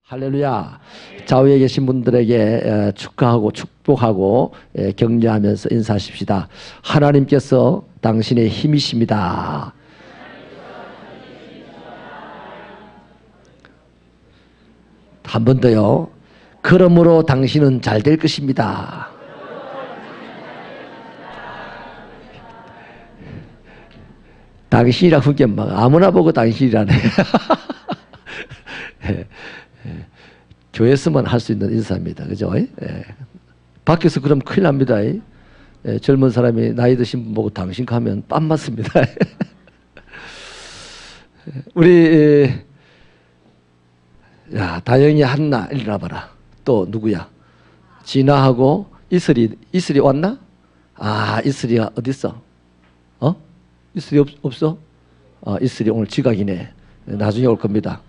할렐루야. 좌우에 계신 분들에게 축하하고 축복하고 격려하면서 인사하십시다. 하나님께서 당신의 힘이십니다. 한 번 더요. 그러므로 당신은 잘 될 것입니다. 당신이라고 하기엔 막 아무나 보고 당신이라네. 교회에서만 할 수 있는 인사입니다. 그죠? 밖에서 그럼 큰일 납니다. 젊은 사람이 나이 드신 분 보고 당신 가면 빰 맞습니다. 우리 다영이 한나 일어나 봐라. 또 누구야? 진아하고 이슬이 왔나? 이슬이가 어디 있어? 이슬이 없어? 이슬이 오늘 지각이네. 나중에 올 겁니다.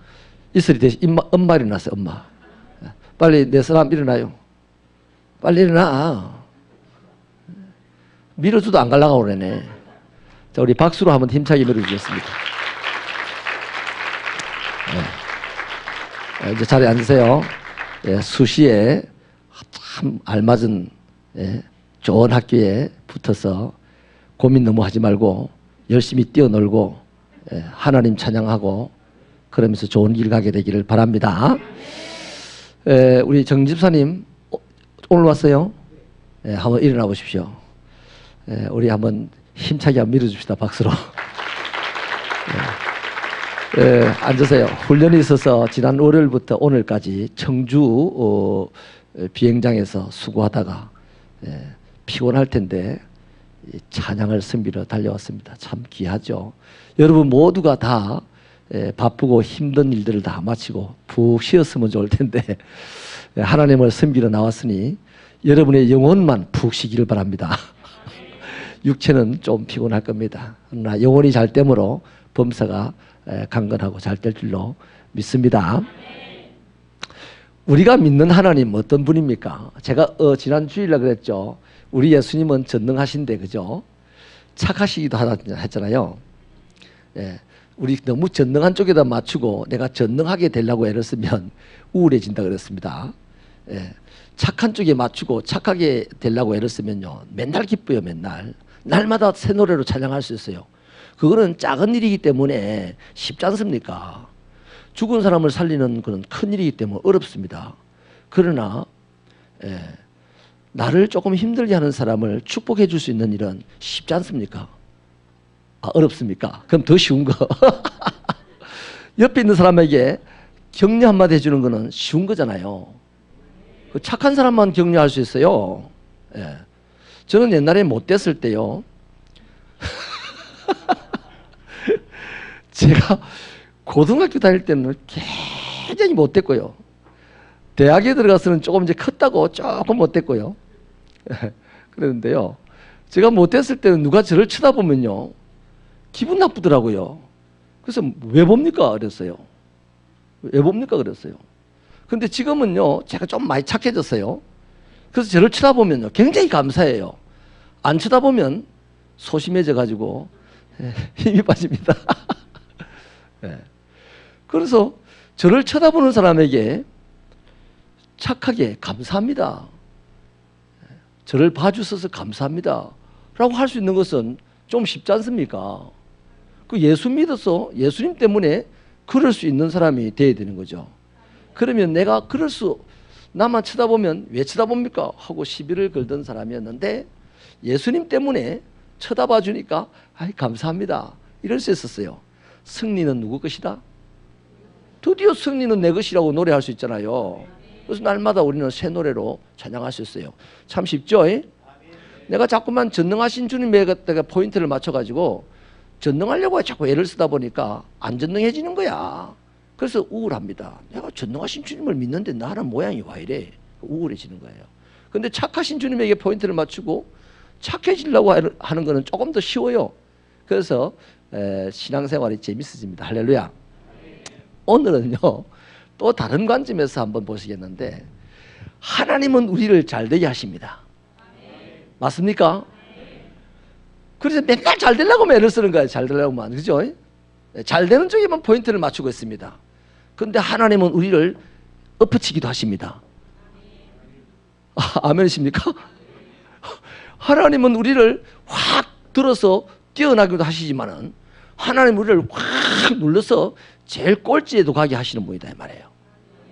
이슬이 대신 엄마 일어났어요. 엄마. 빨리 내 사람 일어나요. 빨리 일어나. 밀어줘도 안 가려고 그러네. 자, 우리 박수로 한번 힘차게 밀어주겠습니다. 이제 자리에 앉으세요. 수시에 참 알맞은 좋은 학교에 붙어서 고민 너무 하지 말고 열심히 뛰어놀고 하나님 찬양하고 그러면서 좋은 길 가게 되기를 바랍니다. 우리 정 집사님 오늘 왔어요? 한번 일어나 보십시오. 우리 한번 힘차게 한번 밀어줍시다. 박수로. 앉으세요. 훈련이 있어서 지난 월요일부터 오늘까지 청주 비행장에서 수고하다가 피곤할 텐데 찬양을 섬기러 달려왔습니다. 참 귀하죠. 여러분 모두가 다 바쁘고 힘든 일들을 다 마치고 푹 쉬었으면 좋을 텐데 하나님을 섬기러 나왔으니 여러분의 영혼만 푹 쉬기를 바랍니다. 육체는 좀 피곤할 겁니다. 그러나 영혼이 잘 됨으로 범사가 강건하고 잘 될 줄로 믿습니다. 우리가 믿는 하나님 어떤 분입니까? 제가 지난 주일날 그랬죠. 우리 예수님은 전능하신데 그죠? 착하시기도 했잖아요. 우리 너무 전능한 쪽에다 맞추고 내가 전능하게 되려고 애를 쓰면 우울해진다 그랬습니다. 착한 쪽에 맞추고 착하게 되려고 애를 쓰면요 맨날 기뻐요. 맨날 날마다 새 노래로 찬양할 수 있어요. 그거는 작은 일이기 때문에 쉽지 않습니까? 죽은 사람을 살리는 그런 큰 일이기 때문에 어렵습니다. 그러나 나를 조금 힘들게 하는 사람을 축복해 줄 수 있는 일은 쉽지 않습니까? 어렵습니까? 그럼 더 쉬운 거. 옆에 있는 사람에게 격려 한마디 해주는 거는 쉬운 거잖아요. 착한 사람만 격려할 수 있어요. 저는 옛날에 못됐을 때요. 제가 고등학교 다닐 때는 굉장히 못됐고요. 대학에 들어가서는 조금 이제 컸다고 조금 못됐고요. 그랬는데요. 제가 못됐을 때는 누가 저를 쳐다보면요. 기분 나쁘더라고요. 그래서 왜 봅니까? 그랬어요. 왜 봅니까? 그랬어요. 근데 지금은요. 제가 좀 많이 착해졌어요. 그래서 저를 쳐다보면요. 굉장히 감사해요. 안 쳐다보면 소심해져 가지고 힘이 빠집니다. 그래서 저를 쳐다보는 사람에게 착하게 감사합니다. 저를 봐주셔서 감사합니다. 라고 할 수 있는 것은 좀 쉽지 않습니까? 그 예수 믿어서 예수님 때문에 그럴 수 있는 사람이 돼야 되는 거죠. 그러면 내가 나만 쳐다보면 왜 쳐다봅니까? 하고 시비를 걸던 사람이었는데 예수님 때문에 쳐다봐 주니까 감사합니다. 이럴 수 있었어요. 승리는 누구 것이다? 드디어 승리는 내 것이라고 노래할 수 있잖아요. 그래서 날마다 우리는 새 노래로 찬양할 수 있어요. 참 쉽죠? 내가 자꾸만 전능하신 주님에 갖다가 포인트를 맞춰가지고 전능하려고 자꾸 애를 쓰다 보니까 안 전능해지는 거야. 그래서 우울합니다. 내가 전능하신 주님을 믿는데 나는 모양이 왜 이래? 우울해지는 거예요. 그런데 착하신 주님에게 포인트를 맞추고 착해지려고 하는 거는 조금 더 쉬워요. 그래서 신앙생활이 재밌어집니다. 할렐루야. 오늘은요 또 다른 관점에서 한번 보시겠는데 하나님은 우리를 잘되게 하십니다. 맞습니까? 그래서 맨날 잘 되려고 애를 쓰는 거예요. 잘 되려고만. 그죠? 잘 되는 쪽에만 포인트를 맞추고 있습니다. 그런데 하나님은 우리를 엎어치기도 하십니다. 아멘이십니까? 하나님은 우리를 확 들어서 뛰어나기도 하시지만은 하나님 우리를 확 눌러서 제일 꼴찌에도 가게 하시는 분이다 이 말이에요.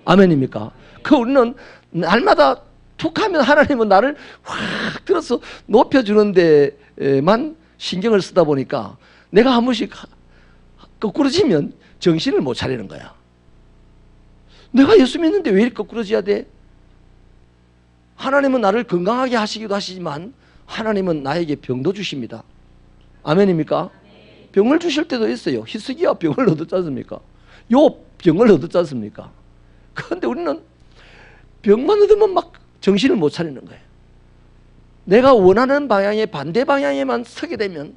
아멘입니까? 그 우리는 날마다 툭 하면 하나님은 나를 확 들어서 높여주는 데만 신경을 쓰다 보니까 내가 한 번씩 거꾸러지면 정신을 못 차리는 거야. 내가 예수 믿는데 왜 이렇게 거꾸러져야 돼? 하나님은 나를 건강하게 하시기도 하시지만 하나님은 나에게 병도 주십니다. 아멘입니까? 병을 주실 때도 있어요. 히스기야 병을 얻었지 않습니까? 욥 병을 얻었지 않습니까? 그런데 우리는 병만 얻으면 막 정신을 못 차리는 거예요. 내가 원하는 방향에 반대 방향에만 서게 되면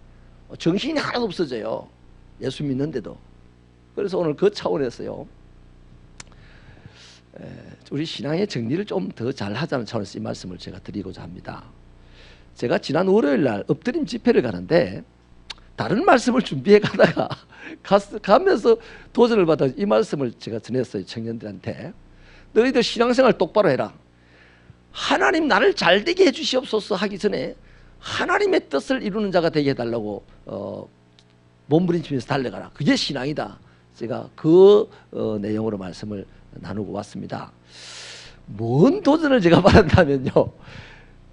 정신이 하나도 없어져요. 예수 믿는데도. 그래서 오늘 그 차원에서요, 우리 신앙의 정리를 좀 더 잘하자는 차원에서 이 말씀을 제가 드리고자 합니다. 제가 지난 월요일 날 엎드림 집회를 가는데 다른 말씀을 준비해 가다가 가면서 도전을 받아 이 말씀을 제가 전했어요. 청년들한테. 너희들 신앙생활 똑바로 해라. 하나님 나를 잘되게 해주시옵소서 하기 전에 하나님의 뜻을 이루는 자가 되게 해달라고 몸부림치면서 달려가라. 그게 신앙이다. 제가 그 내용으로 말씀을 나누고 왔습니다. 뭔 도전을 제가 받았냐면요,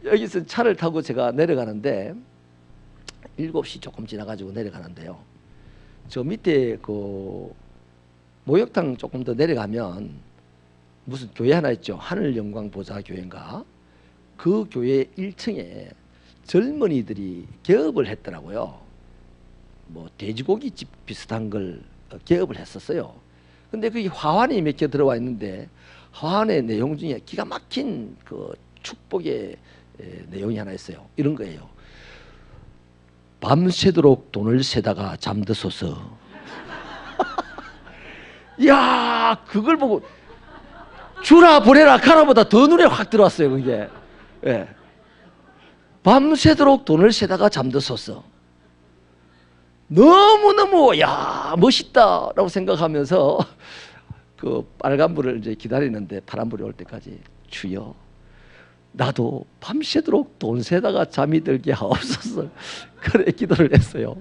여기서 차를 타고 제가 내려가는데 7시 조금 지나가지고 내려가는데요, 저 밑에 그 목욕탕 조금 더 내려가면 무슨 교회 하나 있죠. 하늘영광보좌교회인가. 그 교회 1층에 젊은이들이 개업을 했더라고요. 뭐 돼지고기집 비슷한 걸 개업을 했었어요. 근데 그게 화환이 몇 개 들어와 있는데 화환의 내용 중에 기가 막힌 그 축복의 내용이 하나 있어요. 이런 거예요. 밤새도록 돈을 세다가 잠드소서. 야, 그걸 보고 주라 보내라 가라보다 더 눈에 확 들어왔어요. 그게. 예. 밤새도록 돈을 세다가 잠드소서. 너무너무 야 멋있다라고 생각하면서 그 빨간불을 이제 기다리는데 파란불이 올 때까지 주여 나도 밤새도록 돈 세다가 잠이 들게 하옵소서. 그래 기도를 했어요.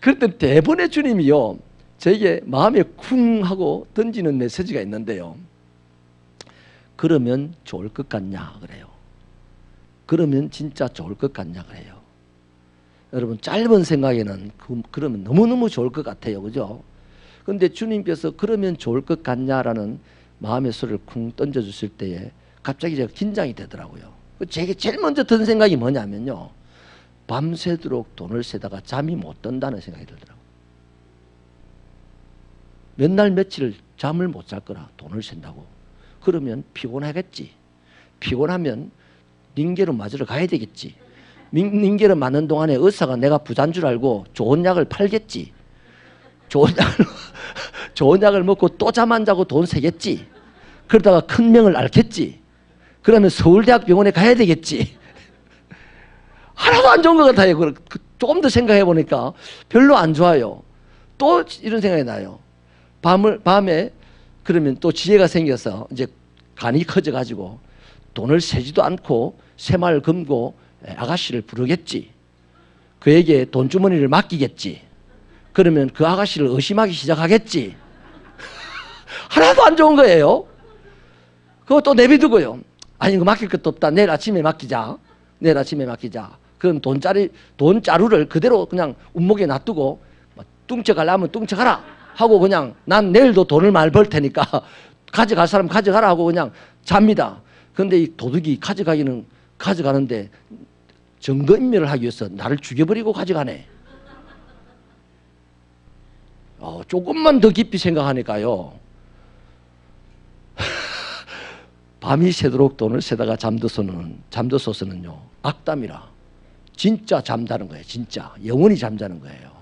그때 대번에 주님이요 저에게 마음에 쿵 하고 던지는 메시지가 있는데요, 그러면 좋을 것 같냐 그래요. 그러면 진짜 좋을 것 같냐 그래요. 여러분 짧은 생각에는 그러면 너무너무 좋을 것 같아요. 그죠? 그런데 주님께서 그러면 좋을 것 같냐라는 마음의 소리를 쿵 던져주실 때에 갑자기 제가 긴장이 되더라고요. 제게 제일 먼저 든 생각이 뭐냐면요, 밤새도록 돈을 세다가 잠이 못 든다는 생각이 들더라고요. 몇 날 며칠 잠을 못 잘 거라 돈을 센다고. 그러면 피곤하겠지. 피곤하면 링게로 맞으러 가야 되겠지. 링게를 맞는 동안에 의사가 내가 부자인 줄 알고 좋은 약을 팔겠지. 좋은 약을 먹고 또 잠 안 자고 돈 세겠지. 그러다가 큰 명을 앓겠지. 그러면 서울대학병원에 가야 되겠지. 하나도 안 좋은 것 같아요. 조금 더 생각해 보니까 별로 안 좋아요. 또 이런 생각이 나요. 밤에 그러면 또 지혜가 생겨서 이제 간이 커져가지고 돈을 세지도 않고 새마을 금고 아가씨를 부르겠지. 그에게 돈주머니를 맡기겠지. 그러면 그 아가씨를 의심하기 시작하겠지. 하나도 안 좋은 거예요. 그것도 내비두고요. 아니 이거 맡길 것도 없다. 내일 아침에 맡기자. 내일 아침에 맡기자. 그런 돈자루를 그대로 그냥 운목에 놔두고 뚱쳐가려면 뚱쳐가라 하고 그냥 난 내일도 돈을 많이 벌 테니까 가져갈 사람 가져가라 하고 그냥 잡니다. 그런데 이 도둑이 가져가는데 증거인멸을 하기 위해서 나를 죽여버리고 가져가네. 조금만 더 깊이 생각하니까요, 밤이 새도록 돈을 세다가 잠드소서는요 악담이라. 진짜 잠자는 거예요. 진짜 영원히 잠자는 거예요.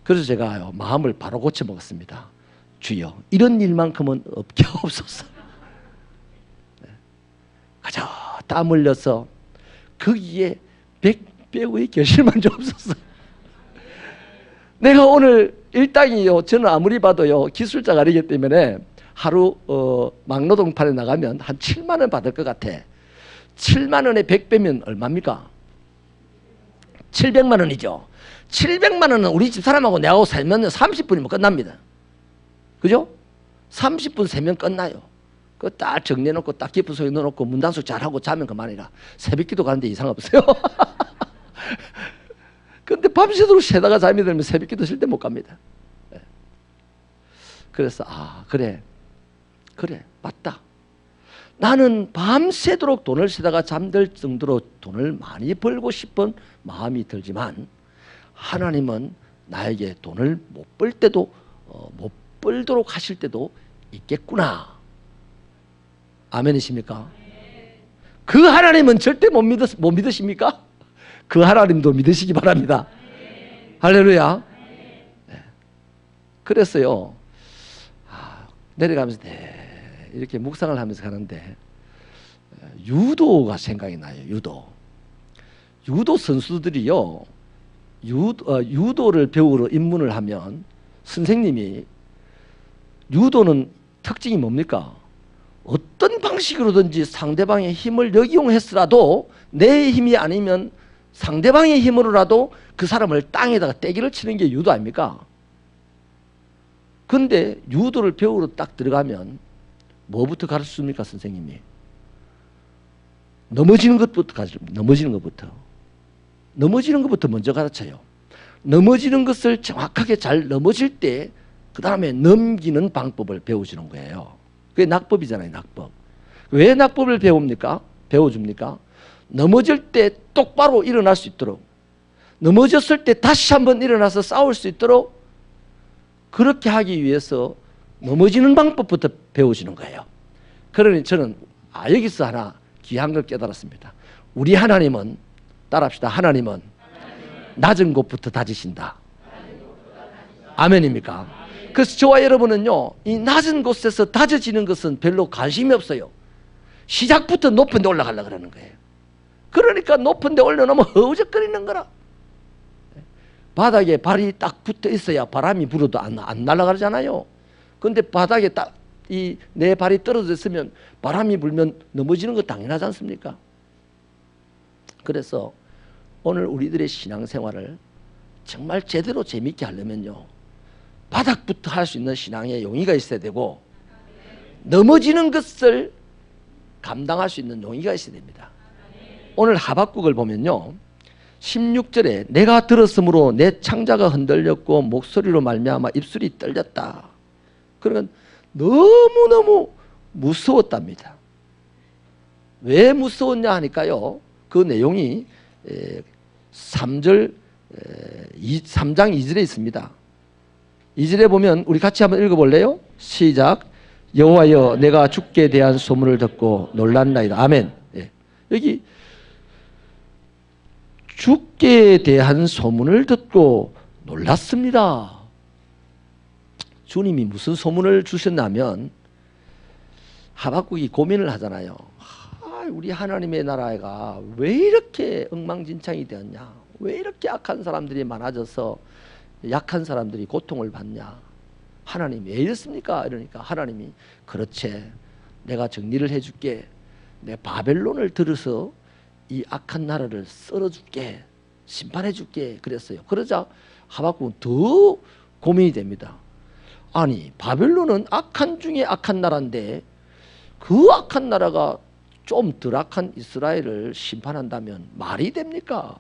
그래서 제가 마음을 바로 고쳐 먹었습니다. 주여 이런 일만큼은 없게 없소서. 가자 땀 흘려서 거기에 100배의 결실만 주옵소서. 내가 오늘 일당이요, 저는 아무리 봐도요 기술자가 아니기 때문에 하루 막노동판에 나가면 한 7만 원 받을 것 같아. 7만 원에 100배면 얼마입니까? 700만 원이죠. 700만 원은 우리 집 사람하고 내하고 살면 30분이면 끝납니다. 그죠? 30분 세면 끝나요. 그거 딱 정리해놓고 딱 깊은 속에 넣어놓고 문단속 잘하고 자면 그만이라. 새벽기도 가는데 이상 없어요. 근데 밤새도록 새다가 잠이 들면 새벽기도 쉴 때 못 갑니다. 그래서 그래 맞다. 나는 밤새도록 돈을 세다가 잠들 정도로 돈을 많이 벌고 싶은 마음이 들지만 하나님은 나에게 돈을 못 벌 때도 못 벌도록 하실 때도 있겠구나. 아멘이십니까? 그 하나님은 절대 못 믿으십니까? 그 하나님도 믿으시기 바랍니다. 할렐루야. 네. 그래서요 내려가면서 이렇게 묵상을 하면서 가는데 유도가 생각이 나요. 유도 선수들이요 유도를 배우러 입문을 하면 선생님이 유도는 특징이 뭡니까? 어떤 방식으로든지 상대방의 힘을 역이용했으라도 내 힘이 아니면 상대방의 힘으로라도 그 사람을 땅에다가 떼기를 치는 게 유도 아닙니까? 근데 유도를 배우러 딱 들어가면 뭐부터 가르쳐줍니까 선생님이? 넘어지는 것부터 가르쳐줍니다. 넘어지는 것부터 먼저 가르쳐요. 넘어지는 것을 정확하게 잘 넘어질 때 그 다음에 넘기는 방법을 배워주는 거예요. 그게 낙법이잖아요. 낙법. 왜 낙법을 배워줍니까? 넘어질 때 똑바로 일어날 수 있도록, 넘어졌을 때 다시 한번 일어나서 싸울 수 있도록 그렇게 하기 위해서 넘어지는 방법부터 배워주는 거예요. 그러니 저는 여기서 하나 귀한 걸 깨달았습니다. 우리 하나님은, 따라합시다. 하나님은 낮은 곳부터 다지신다. 아멘입니까? 그래서 저와 여러분은요 이 낮은 곳에서 다져지는 것은 별로 관심이 없어요. 시작부터 높은 데 올라가려고 그러는 거예요. 그러니까 높은 데 올려놓으면 허우적거리는 거라. 바닥에 발이 딱 붙어 있어야 바람이 불어도 안 날아가잖아요. 근데 바닥에 딱 내 발이 떨어져 있으면 바람이 불면 넘어지는 거 당연하지 않습니까? 그래서 오늘 우리들의 신앙생활을 정말 제대로 재밌게 하려면요 바닥부터 할 수 있는 신앙의 용의가 있어야 되고 넘어지는 것을 감당할 수 있는 용의가 있어야 됩니다. 오늘 하박국을 보면요 16절에 내가 들었으므로 내 창자가 흔들렸고 목소리로 말미암아 입술이 떨렸다. 그러면 너무너무 무서웠답니다. 왜 무서웠냐 하니까요 그 내용이 3장 2절에 있습니다. 2절에 보면 우리 같이 한번 읽어볼래요? 시작. 여호와여 내가 주께 대한 소문을 듣고 놀랐나이다. 아멘. 여기 주께 대한 소문을 듣고 놀랐습니다. 주님이 무슨 소문을 주셨냐면 하박국이 고민을 하잖아요. 우리 하나님의 나라가 왜 이렇게 엉망진창이 되었냐? 왜 이렇게 악한 사람들이 많아져서 약한 사람들이 고통을 받냐? 하나님 왜 이렇습니까? 이러니까 하나님이 그렇지 내가 정리를 해줄게. 내 바벨론을 들어서 이 악한 나라를 썰어줄게. 심판해줄게. 그랬어요. 그러자 하박국은 더 고민이 됩니다. 아니 바벨론은 악한 중에 악한 나라인데 그 악한 나라가 좀 덜 악한 이스라엘을 심판한다면 말이 됩니까?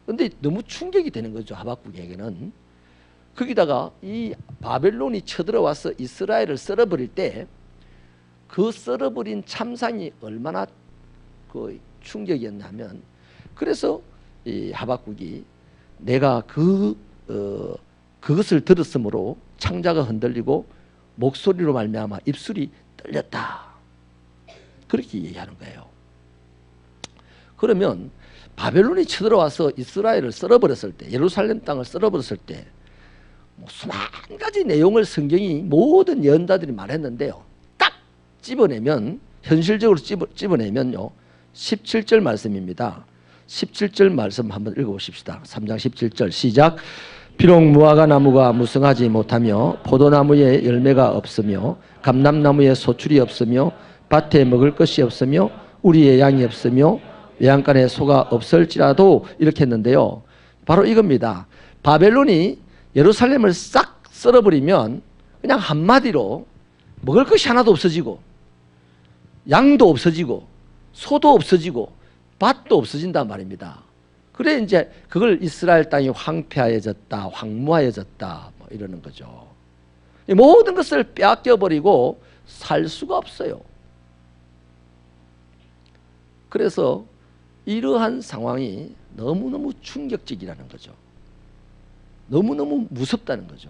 그런데 너무 충격이 되는 거죠. 하박국에게는. 거기다가 이 바벨론이 쳐들어와서 이스라엘을 썰어버릴 때 그 썰어버린 참상이 얼마나 그 충격이었냐면 그래서 이 하박국이 내가 그것을 들었으므로 창자가 흔들리고 목소리로 말미암아 입술이 떨렸다. 그렇게 얘기하는 거예요. 그러면 바벨론이 쳐들어와서 이스라엘을 썰어버렸을 때, 예루살렘 땅을 썰어버렸을 때 수만 가지 내용을 성경이 모든 예언자들이 말했는데요. 딱 집어내면 현실적으로 집어내면요 17절 말씀입니다. 17절 말씀 한번 읽어보십시다. 3장 17절 시작. 비록 무화과 나무가 무성하지 못하며 포도나무에 열매가 없으며 감람나무에 소출이 없으며 밭에 먹을 것이 없으며 우리의 양이 없으며 외양간에 소가 없을지라도 이렇게 했는데요. 바로 이겁니다. 바벨론이 예루살렘을 싹 썰어버리면 그냥 한마디로 먹을 것이 하나도 없어지고 양도 없어지고 소도 없어지고 밭도 없어진단 말입니다. 그래 이제 그걸 이스라엘 땅이 황폐하여졌다, 황무하여졌다 뭐 이러는 거죠. 모든 것을 빼앗겨버리고 살 수가 없어요. 그래서 이러한 상황이 너무너무 충격적이라는 거죠. 너무너무 무섭다는 거죠.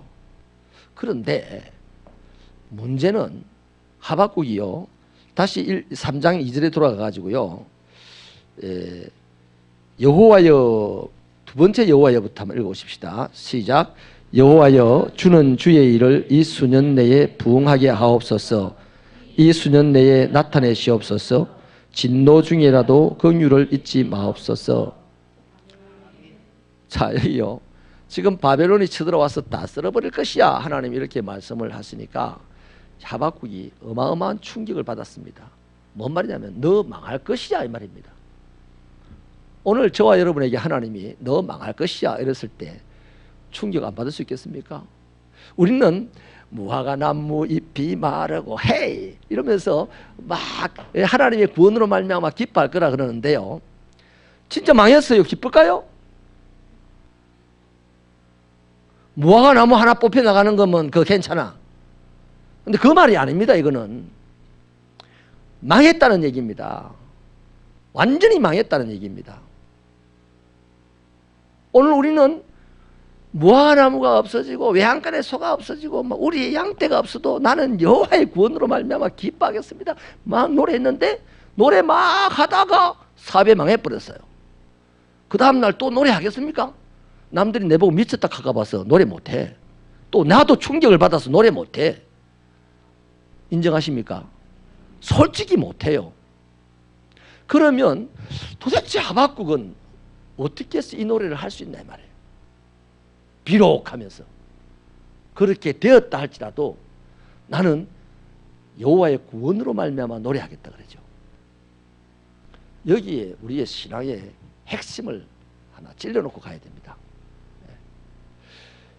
그런데 문제는 하박국이요. 다시 3장 2절에 돌아가 가지고요. 여호와여, 두 번째 여호와여부터 한번 읽어보십시다. 시작. 여호와여, 주는 주의 일을 이 수년 내에 부응하게 하옵소서. 이 수년 내에 나타내시옵소서. 진노 중에라도 긍휼을 잊지 마옵소서. 자, 여기요. 지금 바벨론이 쳐들어와서 다 쓸어버릴 것이야. 하나님이 이렇게 말씀을 하시니까 하박국이 어마어마한 충격을 받았습니다. 뭔 말이냐면 너 망할 것이야 이 말입니다. 오늘 저와 여러분에게 하나님이 너 망할 것이야 이랬을 때 충격 안 받을 수 있겠습니까? 우리는 무화과 나무 잎이 마르고 헤이 이러면서 막 하나님의 구원으로 말미암아 기뻐할 거라 그러는데요. 진짜 망했어요. 기쁠까요? 무화과 나무 하나 뽑혀 나가는 거면 그거 괜찮아. 근데 그 말이 아닙니다. 이거는 망했다는 얘기입니다. 완전히 망했다는 얘기입니다. 오늘 우리는 무화과나무가 없어지고 외양간에 소가 없어지고 우리의 양떼가 없어도 나는 여호와의 구원으로 말미암아 기뻐하겠습니다. 막 노래했는데 노래 막 하다가 사업에 망해버렸어요. 그 다음날 또 노래하겠습니까? 남들이 내보고 미쳤다 가봐서 노래 못해. 또 나도 충격을 받아서 노래 못해. 인정하십니까? 솔직히 못해요. 그러면 도대체 하박국은 어떻게 해서 이 노래를 할 수 있나 말이에요. 비록 하면서 그렇게 되었다 할지라도 나는 여호와의 구원으로 말미암아 노래하겠다 그러죠. 여기에 우리의 신앙의 핵심을 하나 찔러놓고 가야 됩니다.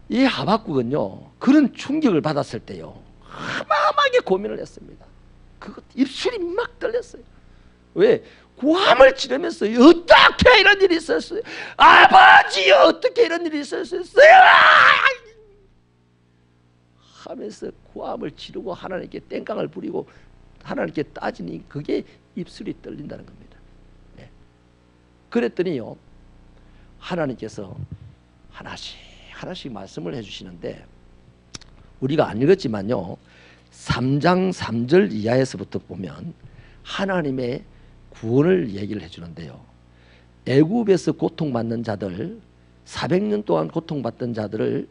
이 하박국은요 그런 충격을 받았을 때요 어마어마하게 고민을 했습니다. 그 입술이 막 떨렸어요. 왜? 고함을 지르면서 어떻게 이런 일이 있었어요? 아버지 어떻게 이런 일이 있었어요? 하면서 고함을 지르고 하나님께 땡깡을 부리고 하나님께 따지니 그게 입술이 떨린다는 겁니다. 네. 그랬더니요 하나님께서 하나씩 말씀을 해주시는데 우리가 안 읽었지만요 3장 3절 이하에서부터 보면 하나님의 구원을 얘기를 해주는데요. 애굽에서 고통받는 자들 400년 동안 고통받던 자들을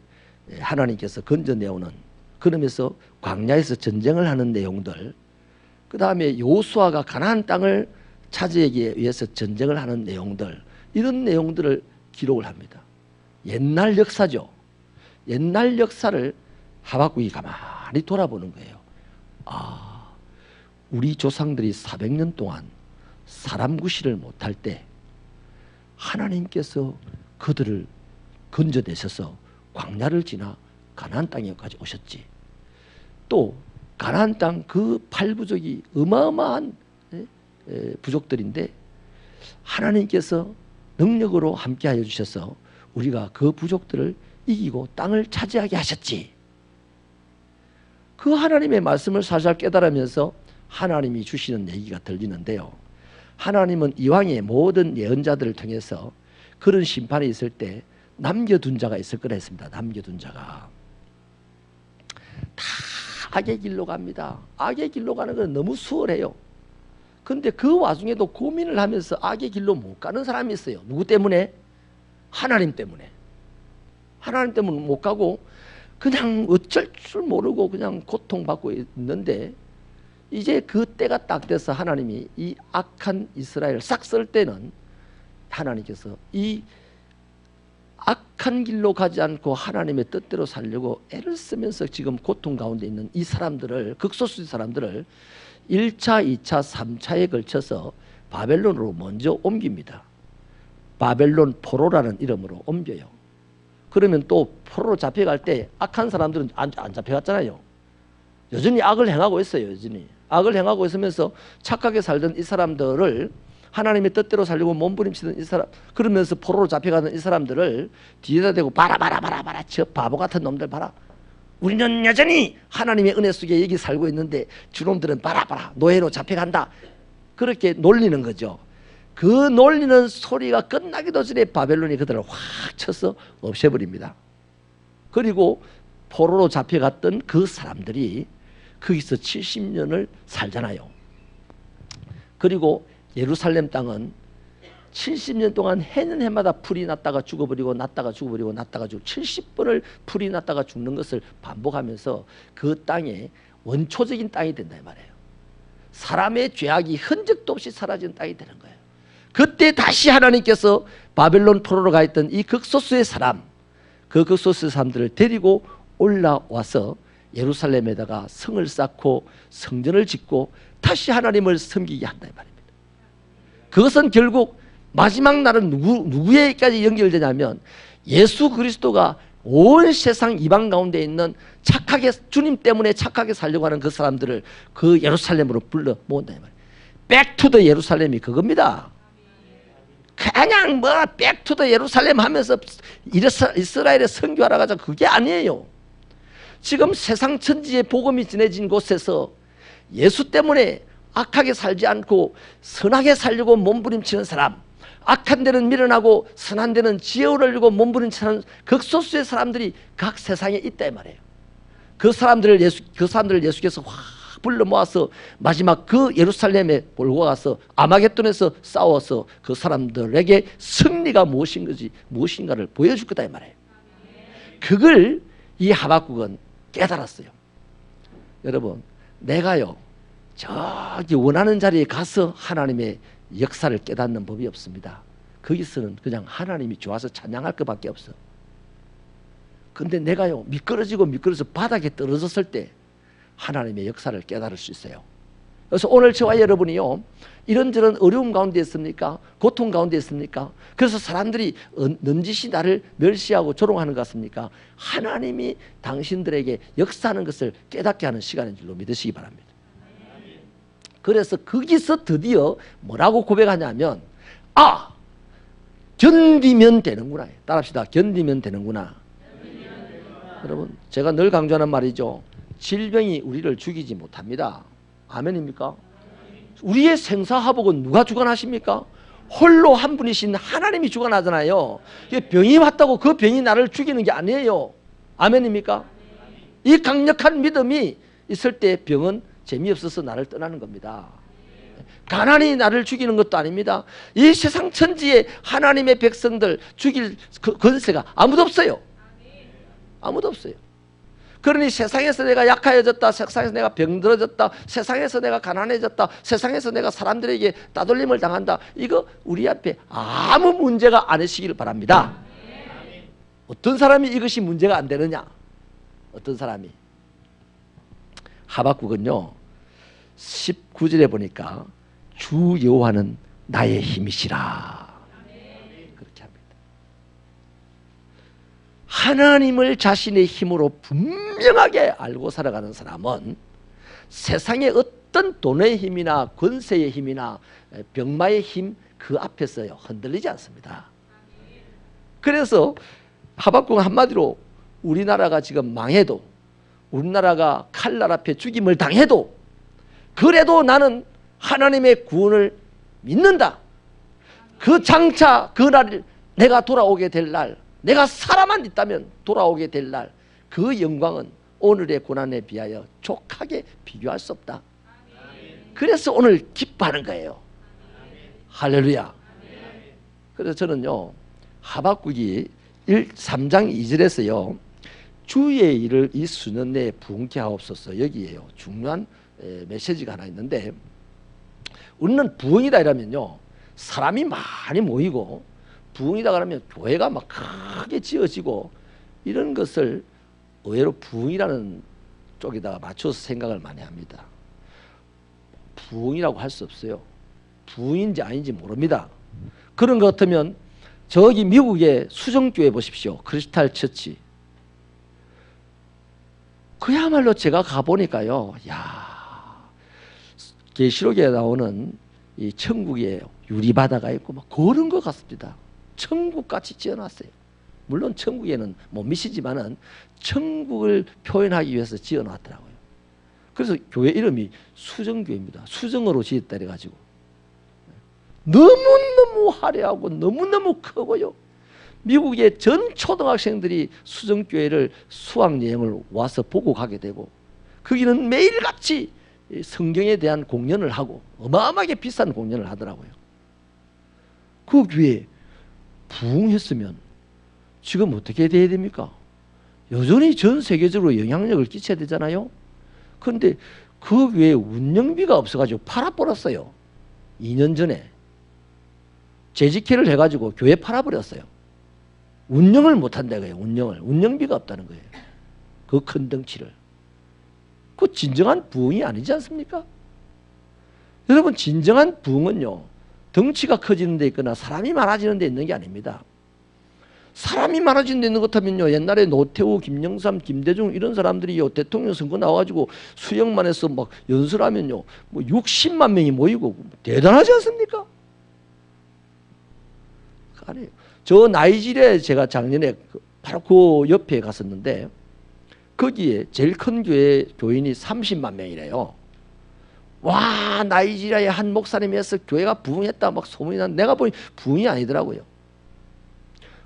하나님께서 건져내오는 그러면서 광야에서 전쟁을 하는 내용들 그 다음에 여호수아가 가나안 땅을 차지하기 위해서 전쟁을 하는 내용들 이런 내용들을 기록을 합니다. 옛날 역사죠. 옛날 역사를 하박국이 가만히 돌아보는 거예요. 아, 우리 조상들이 400년 동안 사람 구실을 못할 때 하나님께서 그들을 건져내셔서 광야를 지나 가나안 땅에까지 오셨지. 또 가나안 땅 그 8부족이 어마어마한 부족들인데 하나님께서 능력으로 함께하여 주셔서 우리가 그 부족들을 이기고 땅을 차지하게 하셨지. 그 하나님의 말씀을 살살 깨달으면서 하나님이 주시는 얘기가 들리는데요. 하나님은 이왕의 모든 예언자들을 통해서 그런 심판이 있을 때 남겨둔 자가 있을 거라 했습니다. 남겨둔 자가 다 악의 길로 갑니다. 악의 길로 가는 건 너무 수월해요. 그런데 그 와중에도 고민을 하면서 악의 길로 못 가는 사람이 있어요. 누구 때문에? 하나님 때문에. 하나님 때문에 못 가고 그냥 어쩔 줄 모르고 그냥 고통받고 있는데 이제 그 때가 딱 돼서 하나님이 이 악한 이스라엘을 싹 쓸 때는 하나님께서 이 악한 길로 가지 않고 하나님의 뜻대로 살려고 애를 쓰면서 지금 고통 가운데 있는 이 사람들을, 극소수의 사람들을 1차, 2차, 3차에 걸쳐서 바벨론으로 먼저 옮깁니다. 바벨론 포로라는 이름으로 옮겨요. 그러면 또 포로로 잡혀갈 때 악한 사람들은 안 잡혀갔잖아요. 여전히 악을 행하고 있어요. 여전히 악을 행하고 있으면서 착하게 살던 이 사람들을, 하나님의 뜻대로 살려고 몸부림치던 이 사람, 그러면서 포로로 잡혀가는 이 사람들을 뒤에다 대고 봐라 저 바보 같은 놈들 봐라, 우리는 여전히 하나님의 은혜 속에 여기 살고 있는데 저놈들은 봐라 노예로 잡혀간다, 그렇게 놀리는 거죠. 그 놀리는 소리가 끝나기도 전에 바벨론이 그들을 확 쳐서 없애버립니다. 그리고 포로로 잡혀갔던 그 사람들이 거기서 70년을 살잖아요. 그리고 예루살렘 땅은 70년 동안 해는 해마다 풀이 났다가 죽어버리고 났다가 죽어버리고 났다가 죽고 70번을 풀이 났다가 죽는 것을 반복하면서 그 땅에 원초적인 땅이 된다 이 말이에요. 사람의 죄악이 흔적도 없이 사라진 땅이 되는 거예요. 그때 다시 하나님께서 바벨론 포로로 가 있던 이 극소수의 사람, 그 극소수의 사람들을 데리고 올라와서 예루살렘에다가 성을 쌓고 성전을 짓고 다시 하나님을 섬기게 한다 이 말입니다. 그것은 결국 마지막 날은 누구에게까지 연결되냐면 예수 그리스도가 온 세상 이방 가운데 있는 착하게, 주님 때문에 착하게 살려고 하는 그 사람들을 그 예루살렘으로 불러 모은다 이 말이에요. 백투더 예루살렘이 그겁니다. 그냥 뭐 백투더 예루살렘 하면서 이스라엘에 선교하러 가자, 그게 아니에요. 지금 세상 천지의 복음이 전해진 곳에서 예수 때문에 악하게 살지 않고 선하게 살려고 몸부림치는 사람, 악한 데는 밀어나고 선한 데는 지혜를 몸부림치는 극소수의 사람들이 각 세상에 있다 이 말이에요. 그 사람들을 예수께서 확 불러 모아서 마지막 그 예루살렘에 몰고 가서 아마겟돈에서 싸워서 그 사람들에게 승리가 무엇인가를 보여줄 거다 이 말이에요. 그걸 이 하박국은 깨달았어요. 여러분, 내가요 저기 원하는 자리에 가서 하나님의 역사를 깨닫는 법이 없습니다. 거기서는 그냥 하나님이 좋아서 찬양할 것밖에 없어. 근데 내가요 미끄러져 바닥에 떨어졌을 때 하나님의 역사를 깨달을 수 있어요. 그래서 오늘 저와 여러분이요 이런저런 어려움 가운데 있습니까? 고통 가운데 있습니까? 그래서 사람들이 넌지시 나를 멸시하고 조롱하는 것 같습니까? 하나님이 당신들에게 역사하는 것을 깨닫게 하는 시간인 줄로 믿으시기 바랍니다. 그래서 거기서 드디어 뭐라고 고백하냐면 견디면 되는구나. 따라합시다. 견디면 되는구나. 여러분, 제가 늘 강조하는 말이죠. 질병이 우리를 죽이지 못합니다. 아멘입니까? 우리의 생사화복은 누가 주관하십니까? 홀로 한 분이신 하나님이 주관하잖아요. 병이 왔다고 그 병이 나를 죽이는 게 아니에요. 아멘입니까? 이 강력한 믿음이 있을 때 병은 재미없어서 나를 떠나는 겁니다. 가난이 나를 죽이는 것도 아닙니다. 이 세상 천지에 하나님의 백성들 죽일 권세가 아무도 없어요. 아무도 없어요. 그러니 세상에서 내가 약해졌다, 세상에서 내가 병들어졌다, 세상에서 내가 가난해졌다, 세상에서 내가 사람들에게 따돌림을 당한다, 이거 우리 앞에 아무 문제가 아니시길 바랍니다. 어떤 사람이 이것이 문제가 안 되느냐? 어떤 사람이? 하박국은요 19절에 보니까 주 여호와는 나의 힘이시라 그렇게 합니다. 하나님을 자신의 힘으로 분명하게 알고 살아가는 사람은 세상의 어떤 돈의 힘이나 권세의 힘이나 병마의 힘 그 앞에서요 흔들리지 않습니다. 그래서 하박국은 한마디로 우리나라가 지금 망해도, 우리나라가 칼날 앞에 죽임을 당해도 그래도 나는 하나님의 구원을 믿는다. 그 장차 그날 내가 돌아오게 될 날, 내가 살아만 있다면 돌아오게 될 날, 그 영광은 오늘의 고난에 비하여 족하게 비교할 수 없다. 그래서 오늘 기뻐하는 거예요. 할렐루야. 그래서 저는요 하박국이 3장 2절에서요 주의 일을 이 수년 내에 부흥케 하옵소서, 여기에요 중요한 메시지가 하나 있는데, 우리는 부흥이다 이러면요 사람이 많이 모이고 부흥이다 그러면 교회가 막 크게 지어지고 이런 것을 의외로 부흥이라는 쪽에다가 맞춰서 생각을 많이 합니다. 부흥이라고 할 수 없어요. 부흥인지 아닌지 모릅니다. 그런 것 같으면 저기 미국의 수정교회 보십시오. 크리스탈 처치. 그야말로 제가 가보니까요. 야, 계시록에 나오는 이 천국에 유리바다가 있고 막 그런 것 같습니다. 천국같이 지어놨어요. 물론 천국에는 못 미치지만은 천국을 표현하기 위해서 지어놨더라고요. 그래서 교회 이름이 수정교회입니다. 수정으로 지었다 그래가지고 너무너무 화려하고 너무너무 크고요. 미국의 전 초등학생들이 수정교회를 수학여행을 와서 보고 가게 되고 거기는 매일같이 성경에 대한 공연을 하고 어마어마하게 비싼 공연을 하더라고요. 그 교회 부흥했으면 지금 어떻게 돼야 됩니까? 여전히 전 세계적으로 영향력을 끼쳐야 되잖아요. 그런데 그 교회 운영비가 없어가지고 팔아버렸어요. 2년 전에 재직회를 해가지고 교회 팔아버렸어요. 운영을 못한다 그래요. 운영비가 없다는 거예요. 그 큰 덩치를. 그 진정한 부흥이 아니지 않습니까? 여러분, 진정한 부흥은요, 덩치가 커지는 데 있거나 사람이 많아지는 데 있는 게 아닙니다. 사람이 많아지는 데 있는 것 같으면요, 옛날에 노태우, 김영삼, 김대중 이런 사람들이요, 대통령 선거 나와가지고 수영만 해서 막 연설하면요, 뭐 60만 명이 모이고 대단하지 않습니까? 아니에요. 저 나이지리아에 제가 작년에 바로 그 옆에 갔었는데 거기에 제일 큰 교회 교인이 30만 명이래요. 와, 나이지리아의 한 목사님이 해서 교회가 부흥했다 막 소문이 난. 내가 보니 부흥이 아니더라고요.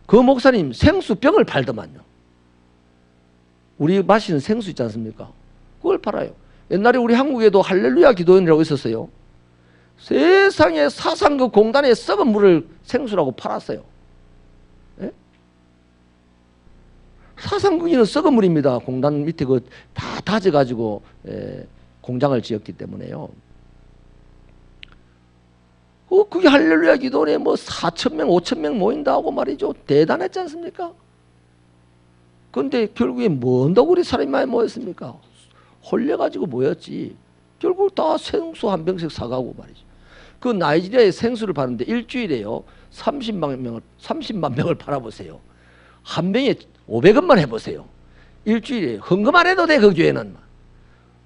그 목사님 생수병을 팔더만요. 우리 마시는 생수 있지 않습니까? 그걸 팔아요. 옛날에 우리 한국에도 할렐루야 기도원이라고 있었어요. 세상에 사상그 공단에 썩은 물을 생수라고 팔았어요. 예? 사상국에는 썩은 물입니다. 공단 밑에 그 다 다져가지고 공장을 지었기 때문에요. 그게 할렐루야 기도원에 뭐 4,000명, 5,000명 모인다 하고 말이죠. 대단했지 않습니까? 그런데 결국에 뭔다고 우리 사람이 많이 모였습니까? 홀려가지고 모였지. 결국 다 생수 한 병씩 사가고 말이죠. 그 나이지리아에 생수를 파는데 일주일에요 30만 명을 팔아보세요. 한 병에 500원만 해보세요. 일주일에 헌금 안 해도 돼. 그 교회는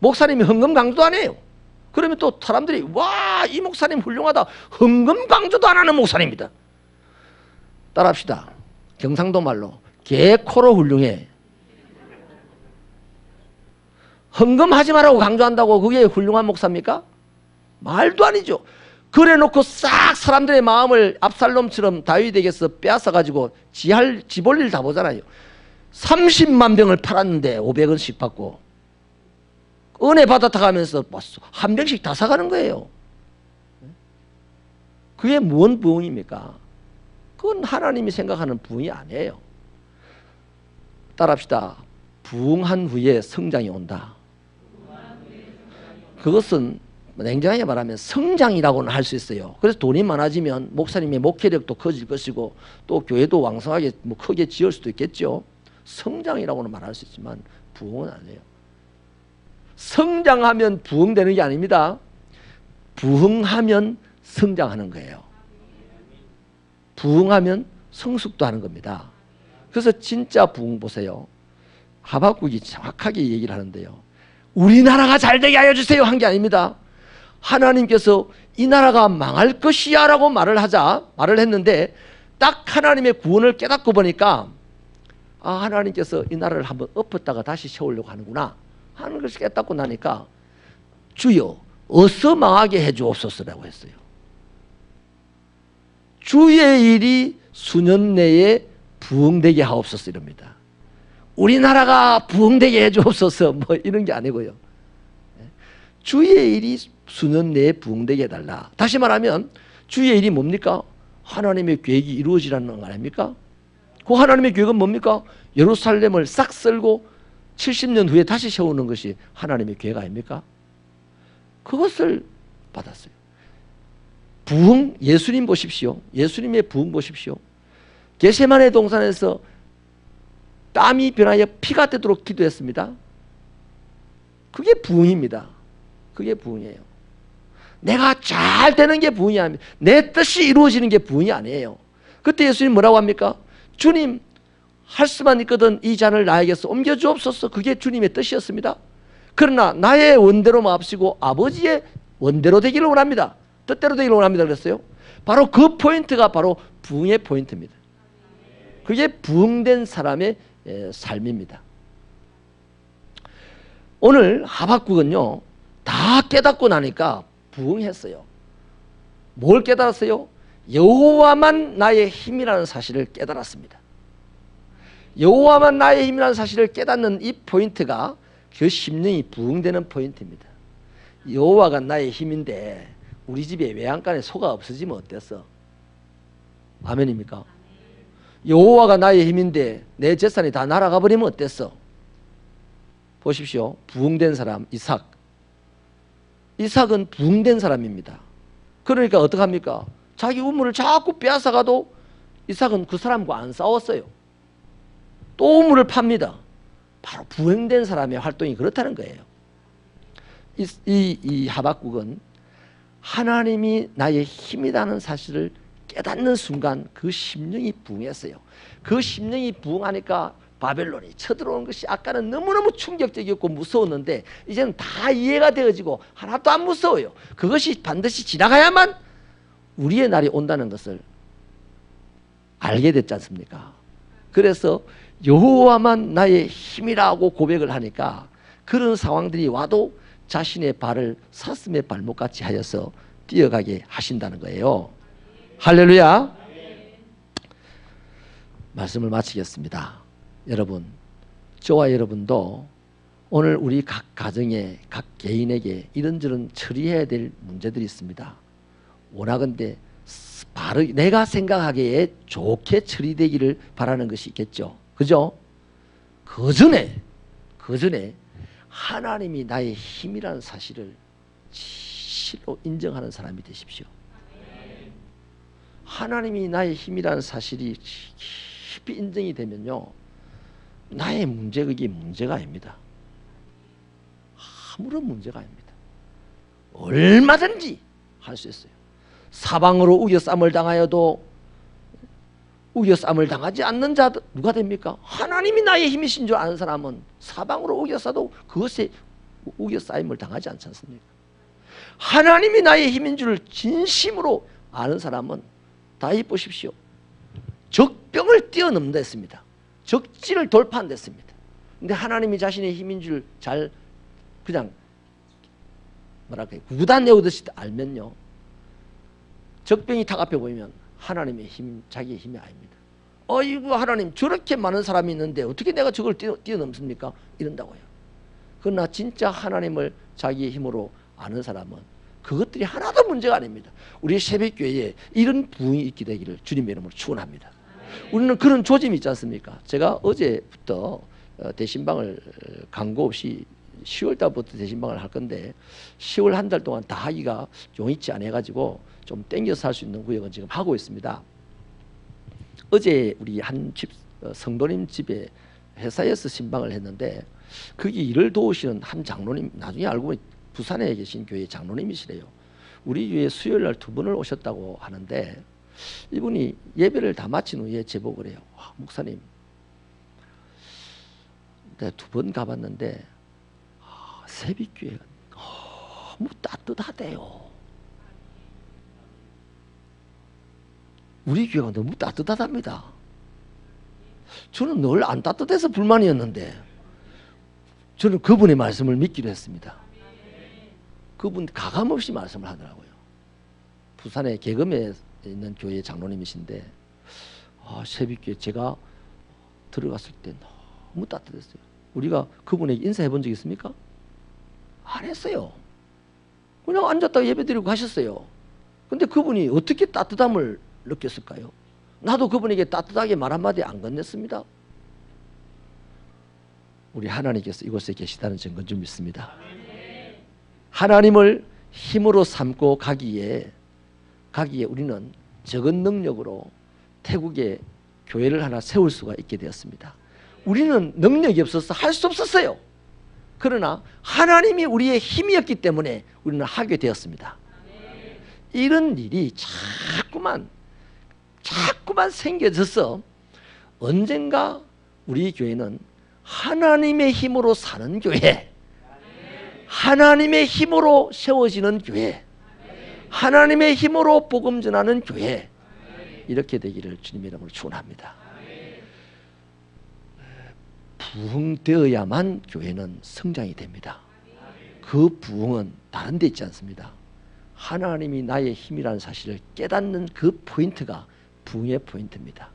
목사님이 헌금 강조도 안 해요. 그러면 또 사람들이 와, 이 목사님 훌륭하다. 헌금 강조도 안 하는 목사님이다. 따라합시다. 경상도 말로 개코로 훌륭해. 헌금하지 말라고 강조한다고 그게 훌륭한 목사입니까? 말도 아니죠. 그래 놓고 싹 사람들의 마음을 압살롬처럼 다윗에게서 빼앗아가지고 지 볼 일 다 보잖아요. 30만 병을 팔았는데 500원씩 받고 은혜 받았다 가면서 한 병씩 다 사가는 거예요. 그게 뭔 부흥입니까? 그건 하나님이 생각하는 부흥이 아니에요. 따라합시다. 부흥한 후에 성장이 온다. 그것은 냉정하게 말하면 성장이라고는 할 수 있어요. 그래서 돈이 많아지면 목사님의 목회력도 커질 것이고 또 교회도 왕성하게 뭐 크게 지을 수도 있겠죠. 성장이라고는 말할 수 있지만 부흥은 아니에요. 성장하면 부흥되는 게 아닙니다. 부흥하면 성장하는 거예요. 부흥하면 성숙도 하는 겁니다. 그래서 진짜 부흥 보세요. 하박국이 정확하게 얘기를 하는데요. 우리나라가 잘되게 하여 주세요 한 게 아닙니다. 하나님께서 이 나라가 망할 것이야 라고 말을 했는데 딱 하나님의 구원을 깨닫고 보니까 하나님께서 이 나라를 한번 엎었다가 다시 세우려고 하는구나 하는 것을 깨닫고 나니까 주여 어서 망하게 해주옵소서라고 했어요. 주의 일이 수년 내에 부흥되게 하옵소서 이럽니다. 우리나라가 부흥되게 해주옵소서 뭐 이런 게 아니고요. 주의 일이 수년 내에 부흥되게 해달라. 다시 말하면 주의 일이 뭡니까? 하나님의 계획이 이루어지라는 거 아닙니까? 그 하나님의 계획은 뭡니까? 예루살렘을 싹 쓸고 70년 후에 다시 세우는 것이 하나님의 계획 아닙니까? 그것을 받았어요. 부흥, 예수님 보십시오. 예수님의 부흥 보십시오. 겟세마네 동산에서 땀이 변하여 피가 되도록 기도했습니다. 그게 부흥입니다. 그게 부흥이에요. 내가 잘 되는 게 부흥이 아닙니다. 내 뜻이 이루어지는 게 부흥이 아니에요. 그때 예수님 뭐라고 합니까? 주님, 할 수만 있거든 이 잔을 나에게서 옮겨주옵소서. 그게 주님의 뜻이었습니다. 그러나 나의 원대로 마옵시고 아버지의 원대로 되기를 원합니다. 뜻대로 되기를 원합니다 그랬어요. 바로 그 포인트가 바로 부흥의 포인트입니다. 그게 부흥된 사람의 삶입니다. 오늘 하박국은요, 다 깨닫고 나니까 부흥했어요. 뭘 깨달았어요? 여호와만 나의 힘이라는 사실을 깨달았습니다. 여호와만 나의 힘이라는 사실을 깨닫는 이 포인트가 그 심령이 부흥되는 포인트입니다. 여호와가 나의 힘인데 우리 집에 외양간에 소가 없어지면 어땠어? 아멘입니까? 여호와가 나의 힘인데 내 재산이 다 날아가 버리면 어땠어? 보십시오. 부흥된 사람 이삭. 이삭은 부흥된 사람입니다. 그러니까 어떡합니까? 자기 우물을 자꾸 빼앗아가도 이삭은 그 사람과 안 싸웠어요. 또 우물을 팝니다. 바로 부흥된 사람의 활동이 그렇다는 거예요. 이 하박국은 하나님이 나의 힘이라는 사실을 깨닫는 순간 그 심령이 부흥했어요. 그 심령이 부흥하니까 바벨론이 쳐들어오는 것이 아까는 너무너무 충격적이었고 무서웠는데 이제는 다 이해가 되어지고 하나도 안 무서워요. 그것이 반드시 지나가야만 우리의 날이 온다는 것을 알게 됐지 않습니까? 그래서 여호와만 나의 힘이라고 고백을 하니까 그런 상황들이 와도 자신의 발을 사슴의 발목같이 하여서 뛰어가게 하신다는 거예요. 할렐루야. 말씀을 마치겠습니다. 여러분, 저와 여러분도 오늘 우리 각 가정에 각 개인에게 이런저런 처리해야 될 문제들이 있습니다. 원하건대 바로 내가 생각하기에 좋게 처리되기를 바라는 것이 있겠죠. 그죠? 그 전에 하나님이 나의 힘이라는 사실을 진실로 인정하는 사람이 되십시오. 하나님이 나의 힘이라는 사실이 깊이 인정이 되면요, 나의 문제, 그게 문제가 아닙니다. 아무런 문제가 아닙니다. 얼마든지 할 수 있어요. 사방으로 우겨쌈을 당하여도 우겨쌈을 당하지 않는 자 누가 됩니까? 하나님이 나의 힘이신 줄 아는 사람은 사방으로 우겨싸도 그것에 우겨싸임을 당하지 않지 않습니까? 하나님이 나의 힘인 줄 진심으로 아는 사람은 다 보십시오. 적병을 뛰어넘는다 했습니다. 적지를 돌파한다 했습니다. 근데 하나님이 자신의 힘인 줄 잘 그냥 뭐랄까요, 구단 외우듯이 알면요, 적병이 탁 앞에 보이면 하나님의 힘, 자기의 힘이 아닙니다. 어이구, 하나님 저렇게 많은 사람이 있는데 어떻게 내가 저걸 뛰어넘습니까? 이런다고요. 그러나 진짜 하나님을 자기의 힘으로 아는 사람은 그것들이 하나도 문제가 아닙니다. 우리 새벽교회에 이런 부흥이 있게 되기를 주님의 이름으로 축원합니다. 우리는 그런 조짐이 있지 않습니까? 제가 어제부터 대신방을 광고 없이 10월 달부터 대신방을 할 건데 10월 한 달 동안 다 하기가 용이치 않아 가지고 좀 땡겨서 할 수 있는 구역은 지금 하고 있습니다. 어제 우리 한 집 성도님 집에 회사에서 신방을 했는데 거기 일을 도우시는 한 장로님, 나중에 알고 보니 부산에 계신 교회 장로님이시래요. 우리 교회 수요일 날 2번을 오셨다고 하는데 이분이 예배를 다 마친 후에 제보를 해요. 목사님, 내가 2번 가봤는데 새벽교회가 너무 따뜻하대요. 우리 교회가 너무 따뜻하답니다. 저는 늘 안 따뜻해서 불만이었는데 저는 그분의 말씀을 믿기로 했습니다. 그분 가감없이 말씀을 하더라고요. 부산의 계금에 있는 교회 장로님이신데 새벽교회 제가 들어갔을 때 너무 따뜻했어요. 우리가 그분에게 인사해 본 적 있습니까? 안 했어요. 그냥 앉았다가 예배드리고 가셨어요. 근데 그분이 어떻게 따뜻함을 느꼈을까요? 나도 그분에게 따뜻하게 말 한마디 안 건넸습니다. 우리 하나님께서 이곳에 계시다는 증거인 줄 믿습니다. 하나님을 힘으로 삼고 가기에 우리는 적은 능력으로 태국에 교회를 하나 세울 수가 있게 되었습니다. 우리는 능력이 없어서 할 수 없었어요. 그러나 하나님이 우리의 힘이었기 때문에 우리는 하게 되었습니다. 이런 일이 자꾸만 생겨져서 언젠가 우리 교회는 하나님의 힘으로 사는 교회, 하나님의 힘으로 세워지는 교회, 하나님의 힘으로 복음 전하는 교회, 이렇게 되기를 주님의 이름으로 축원합니다. 부흥되어야만 교회는 성장이 됩니다. 그 부흥은 다른 데 있지 않습니다. 하나님이 나의 힘이라는 사실을 깨닫는 그 포인트가 부흥의 포인트입니다.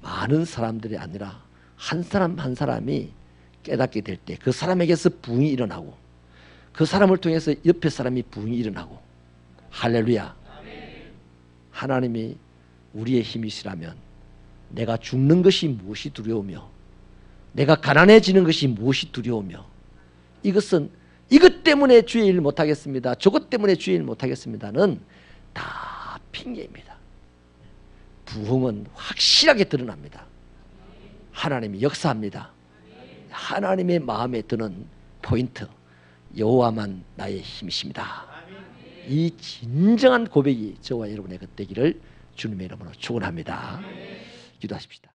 많은 사람들이 아니라 한 사람 한 사람이 깨닫게 될 때 그 사람에게서 부흥이 일어나고 그 사람을 통해서 옆에 사람이 부흥이 일어나고, 할렐루야. 하나님이 우리의 힘이시라면 내가 죽는 것이 무엇이 두려우며 내가 가난해지는 것이 무엇이 두려우며, 이것 때문에 주의 일 못하겠습니다, 저것 때문에 주의 일 못하겠습니다는 다 핑계입니다. 부흥은 확실하게 드러납니다. 하나님이 역사합니다. 하나님의 마음에 드는 포인트, 여호와만 나의 힘이십니다. 이 진정한 고백이 저와 여러분의 것 되기를 주님의 이름으로 축원합니다. 기도하십시다.